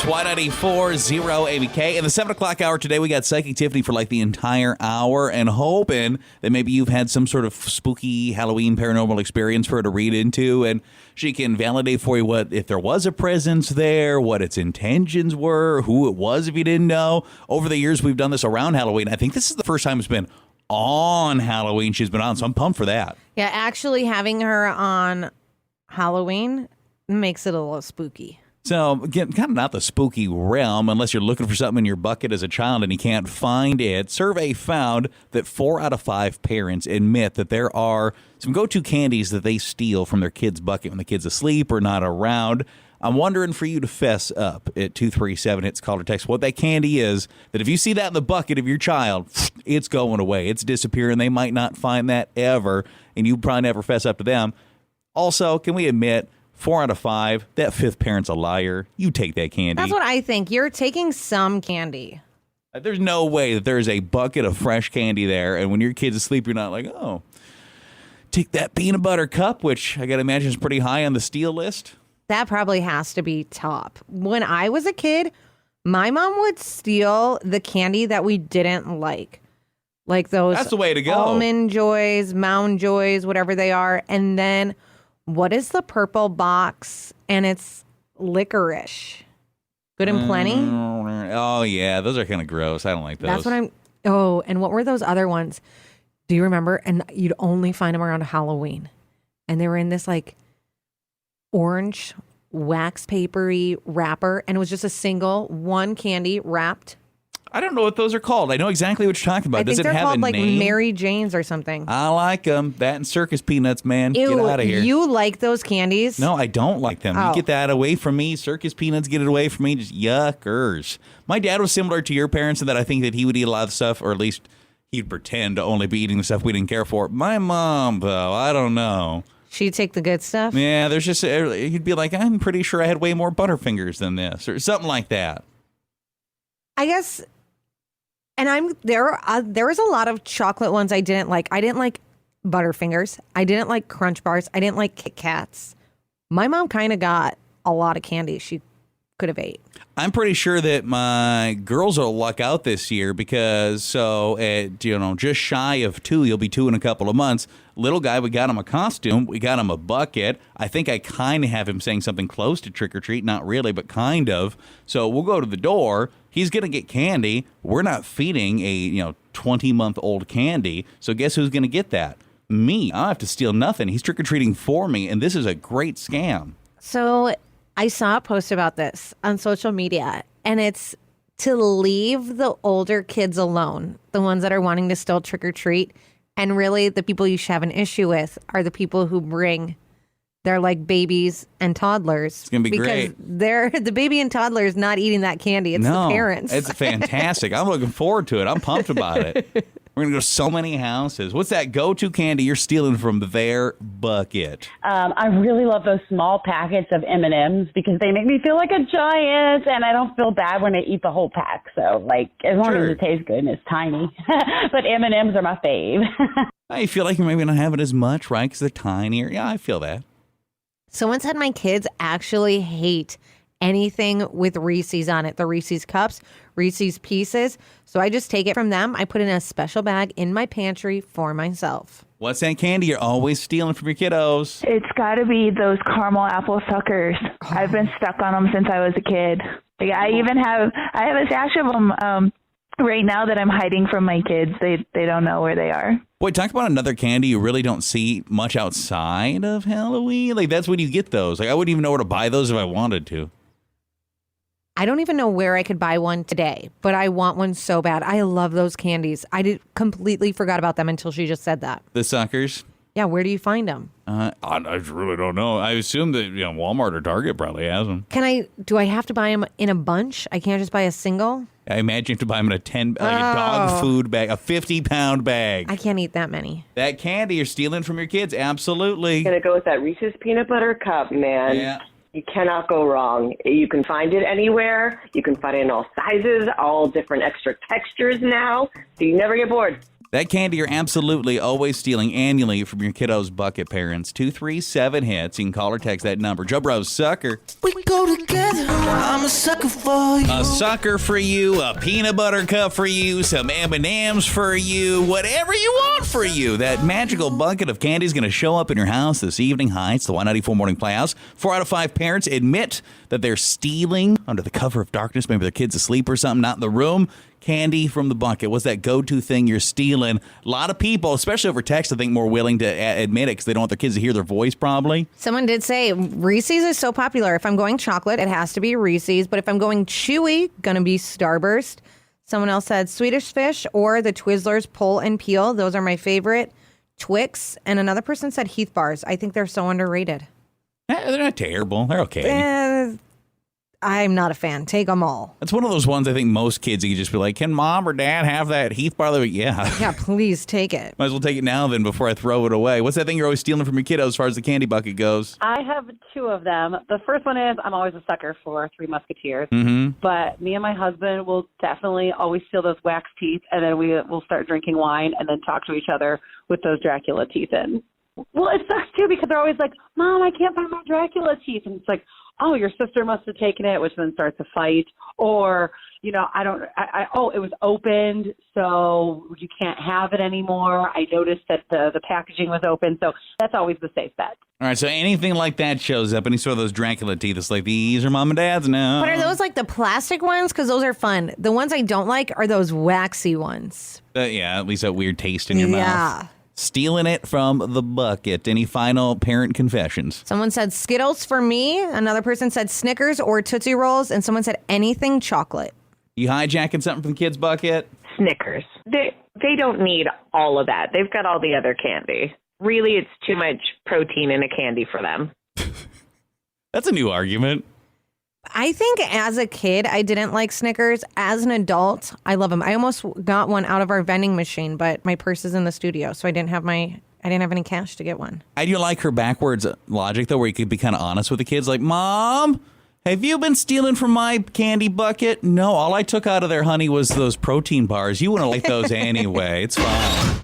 Y94 0 ABK. In the 7 o'clock hour today, we got Psychic Tiffany for like the entire hour and hoping that maybe you've had some sort of spooky Halloween paranormal experience for her to read into, and she can validate for you what if there was a presence there, what its intentions were, who it was if you didn't know. Over the years, we've done this around Halloween. I think this is the first time it's been on Halloween she's been on, so I'm pumped for that. Yeah, actually having her on Halloween makes it a little spooky. So, again, kind of not the spooky realm unless you're looking for something in your bucket as a child and you can't find it. Survey found that 4 out of 5 parents admit that there are some go-to candies that they steal from their kids' bucket when the kid's asleep or not around. I'm wondering for you to fess up at 237. It's call or text what that candy is, that if you see that in the bucket of your child, it's going away. It's disappearing. They might not find that ever, and you probably never fess up to them. Also, can we admit, 4 out of 5, that 5th parent's a liar. You take that candy. That's what I think. You're taking some candy. There's no way that there's a bucket of fresh candy there, and when your kid's asleep, you're not like, oh, take that peanut butter cup, which I got to imagine is pretty high on the steal list. That probably has to be top. When I was a kid, my mom would steal the candy that we didn't like those. That's the way to go. Almond Joys, Mound Joys, whatever they are. And then what is the purple box? And it's licorice. Good and Plenty? Oh, yeah. Those are kind of gross. I don't like those. That's what I'm... Oh, and what were those other ones? Do you remember? And you'd only find them around Halloween. And they were in this like orange wax papery wrapper. And it was just a single one candy wrapped. I don't know what those are called. I know exactly what you're talking about. Does it they're have called a like name? Mary Jane's or something. I like them. That and circus peanuts, man. Ew, get out of here. You like those candies? No, I don't like them. Oh. You get that away from me. Circus peanuts, get it away from me. Just yuckers. My dad was similar to your parents in that I think that he would eat a lot of stuff, or at least he'd pretend to only be eating the stuff we didn't care for. My mom, though, I don't know. She'd take the good stuff? Yeah, there's just, he'd be like, I'm pretty sure I had way more Butterfingers than this, or something like that. I guess... And there was a lot of chocolate ones I didn't like. I didn't like Butterfingers. I didn't like Crunch Bars. I didn't like Kit Kats. My mom kind of got a lot of candy she could have ate. I'm pretty sure that my girls will luck out this year because just shy of 2, you'll be 2 in a couple of months. Little guy, we got him a costume. We got him a bucket. I think I kind of have him saying something close to trick or treat. Not really, but kind of. So we'll go to the door. He's going to get candy. We're not feeding a 20-month-old candy. So guess who's going to get that? Me. I don't have to steal nothing. He's trick-or-treating for me, and this is a great scam. So I saw a post about this on social media, and it's to leave the older kids alone, the ones that are wanting to still trick-or-treat. And really, the people you should have an issue with are the people who bring their like babies and toddlers. It's going to be because great. The baby and toddler is not eating that candy. It's the parents. It's fantastic. I'm looking forward to it. I'm pumped about it. We're going to go to so many houses. What's that go-to candy you're stealing from their bucket? I really love those small packets of M&Ms because they make me feel like a giant, and I don't feel bad when I eat the whole pack. So, as long as it tastes good and it's tiny. But M&Ms are my fave. I feel like you're maybe not having as much, right? Because they're tinier. Yeah, I feel that. Someone said my kids actually hate anything with Reese's on it. The Reese's Cups, Reese's Pieces. So I just take it from them. I put it in a special bag in my pantry for myself. What's that candy you're always stealing from your kiddos? It's got to be those caramel apple suckers. I've been stuck on them since I was a kid. I have a stash of them right now that I'm hiding from my kids. They don't know where they are. Boy, talk about another candy you really don't see much outside of Halloween. That's when you get those. I wouldn't even know where to buy those if I wanted to. I don't even know where I could buy one today, but I want one so bad. I love those candies. I completely forgot about them until she just said that. The suckers? Yeah, where do you find them? I really don't know. I assume that Walmart or Target probably has them. Do I have to buy them in a bunch? I can't just buy a single? I imagine you have to buy them in a dog food bag, a 50-pound bag. I can't eat that many. That candy you're stealing from your kids, absolutely. I'm going to go with that Reese's Peanut Butter Cup, man. Yeah. You cannot go wrong. You can find it anywhere. You can find it in all sizes, all different extra textures now, so you never get bored. That candy you're absolutely always stealing annually from your kiddo's bucket, parents. 237-HITS. You can call or text that number. Joe Bros sucker. We go together. I'm a sucker for you. A sucker for you, a peanut butter cup for you, some M&Ms for you, whatever you want for you. That magical bucket of candy is going to show up in your house this evening. Hi, it's the Y94 Morning Playhouse. 4 out of 5 parents admit that they're stealing under the cover of darkness. Maybe their kid's asleep or something, not in the room. Candy from the bucket. What's that go-to thing you're stealing? A lot of people, especially over text, I think more willing to admit it because they don't want their kids to hear their voice probably. Someone did say Reese's is so popular. If I'm going chocolate, it has to be Reese's. But if I'm going chewy, going to be Starburst. Someone else said Swedish Fish or the Twizzlers Pull and Peel. Those are my favorite. Twix. And another person said Heath Bars. I think they're so underrated. They're not terrible. They're okay. I'm not a fan. Take them all. That's one of those ones I think most kids, you can just be like, can mom or dad have that Heath bar? Like, yeah. Yeah, please take it. Might as well take it now then before I throw it away. What's that thing you're always stealing from your kiddos as far as the candy bucket goes? I have 2 of them. The first one is I'm always a sucker for Three Musketeers. Mm-hmm. But me and my husband will definitely always steal those wax teeth, and then we'll start drinking wine and then talk to each other with those Dracula teeth in. Well, it sucks, too, because they're always like, Mom, I can't find my Dracula teeth. And it's like, oh, your sister must have taken it, which then starts a fight. Or, you know, it was opened, so you can't have it anymore. I noticed that the packaging was open, so that's always the safe bet. All right, so anything like that shows up, any sort of those Dracula teeth, it's like, these are mom and dad's now. But are those like the plastic ones? Because those are fun. The ones I don't like are those waxy ones. Yeah, at least that weird taste in your mouth. Yeah. Stealing it from the bucket. Any final parent confessions? Someone said Skittles for me. Another person said Snickers or Tootsie Rolls. And someone said anything chocolate. You hijacking something from the kid's bucket? Snickers. They don't need all of that. They've got all the other candy. Really, it's too much protein in a candy for them. That's a new argument. I think as a kid, I didn't like Snickers. As an adult, I love them. I almost got one out of our vending machine, but my purse is in the studio, so I didn't have any cash to get one. I do like her backwards logic, though, where you could be kind of honest with the kids. Like, Mom, have you been stealing from my candy bucket? No, all I took out of there, honey, was those protein bars. You wouldn't like those anyway. It's fine.